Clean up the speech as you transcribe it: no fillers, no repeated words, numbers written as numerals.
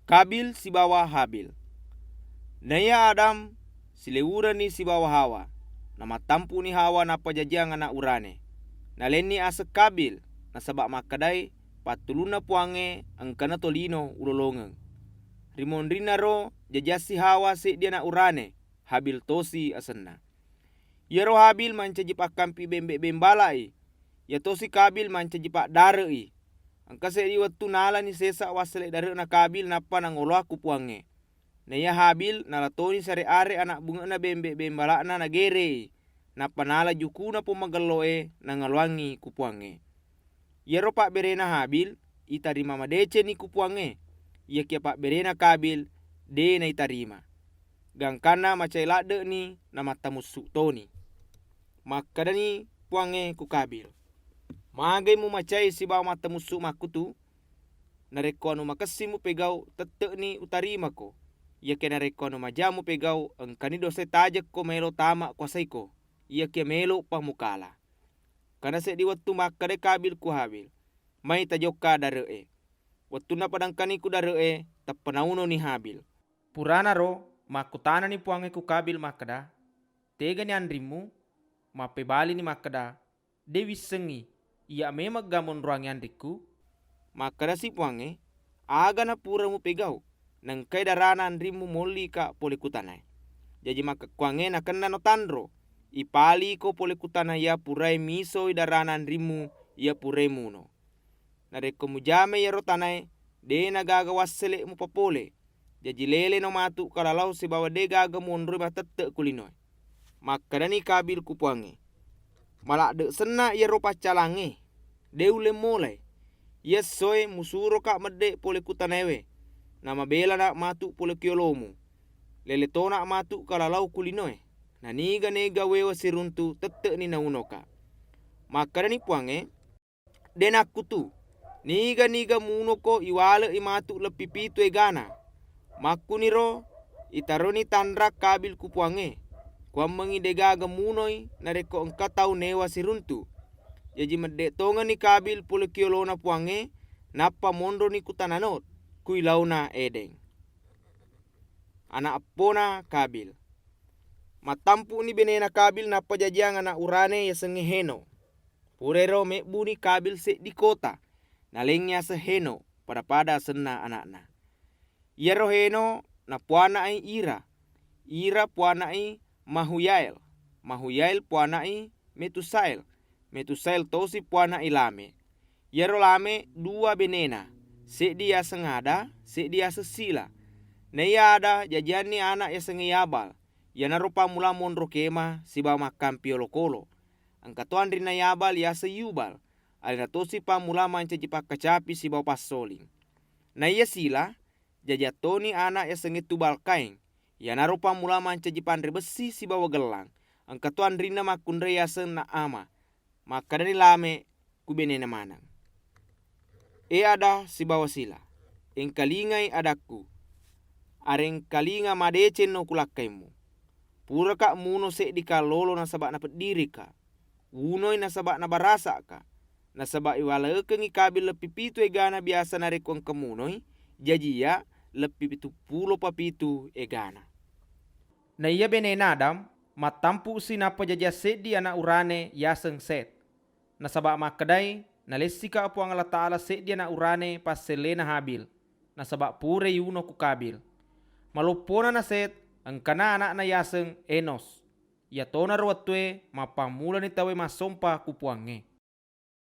Kabil si bawa Habil. Naya Adam silewura ni si bawa Hawa. Na matampu ni Hawa na pajajiang anak urane. Naleni asa Kabil na sabak makadai patuluna puange ang kana tolino ulolongeng. Rimon rina ro jajasi Hawa se dia na urane. Habil tosi asenna. Yero Habil mancajip akampi bembe bembalai. Ya tosi Kabil mancajip darei. Ang kasi di waktu nala ni sesa wasle dare na Kabil napa nang olo aku puange. Naya Habil nalatoni sare are anak bunga na bembe bembala na nagere. Napa nala juku na pumagaloe nangalwangi kupuange. Yero pak berena Habil itarima madece ni kupuange. Ia kia pak berena Kabil de na itarima. Gangkana macai lade ni na matamusu toni. Makadani puange ku Kabil. Magai mu macai si bawa mata musuh makutu. Nareko anu makasi mu pegau tete ni utarima ko. Ia ke nareko anu majamu pegau engkani dose tajak ko melo tama kuasai ko. Ia ke melo pamukala. Karena se di waktu makade Kabil ku Habil. Mai tajoka daree. Waktu na padangkani ku daree tapanauno ni Habil. Purana ro makutana ni puange ku Kabil makada. Tega ni andrimu mapebali ni makada. Dewi sengi. Ia memang gamon ruang yandiku, maka si puange, aga na pura mu pegau, nang kay daranan rimu moli ka polikutanay. Jadi maka kuange na kena no tandro, ipali ko polikutanay ya puray misoy daranan rimu ya puray muno. Nareko mujame ya rotanay, de nagagawas sele mu papole, jadi lele no matu kalalaw si bawa de gagamon ru matete kulinoy. Maka dani Kabil ku puange. Malak de sena ia ropa calange. Deule mulai. Ia soe musuro kak mede pole kutanewe. Nama bela nak matu pole kiolomu. Lele tona matu kalalau kulinoe. Na niga nega wewa siruntu tete ni naunoka. Maka dani puange. Denak kutu. Niga munoko iwale imatu lepipitu egana. Maku niro itaroni tandrak Kabil ku puange. Kuam mengidegaga munoi nareko engka tau newa siruntu. Jadi medek tonga ni Kabil pule kiolona puange napa mondo ni kutananot kuilauna edeng. Anak apona Kabil. Matampu ni benena Kabil napa jajiang anak urane ya sengeheno. Purero mekbu ni Kabil se di kota. Nalengnya seheno pada sena anakna. Ia roheno na puana ai Ira. Ira puana ai Mahuyael. Mahuyael puanai Metusael. Metusael tosi puanai Lame. Yero Lame dua benena. Se dia sengada, se dia sesila. Neya ada jajani anak ya sengeyabal. Yana rupa mula monro kema si ba makam piolokolo. Angkatuan rina yabal ya seyubal. Alina tosi pa mula manca jipak kacapi si ba pasoling. Neya sila jajatoni anak ya sengetubal kaing. Ya narupa mula manca jipandre besi si bawa gelang. Angkatuan rina makundre yasen na ama. Maka dari Lame kubenena manang. Ada si bawa sila. Engkalingai adaku. Areng kalinga madece no kulakaimu. Pura kak muno se di kalolo na sabak na pediri ka. Unoi na sabak na barasa ka. Na sabak iwala kengi Kabil lepi pitu egana biasa nareko kemunoi. Jadi ya lepi pitu pulo papitu egana. Na iya benena Adam matampu si napa jaja sedi anak urane yaseng set. Na sabak makadai na lesika apu ang Allah Ta'ala sedi anak urane pas selena Habil. Na sabak pure yuno ku Kabil. Malupona na set ang kana anak na yaseng Enos. Ya tona rawatwe mapamula ni tawe masompa ku puange.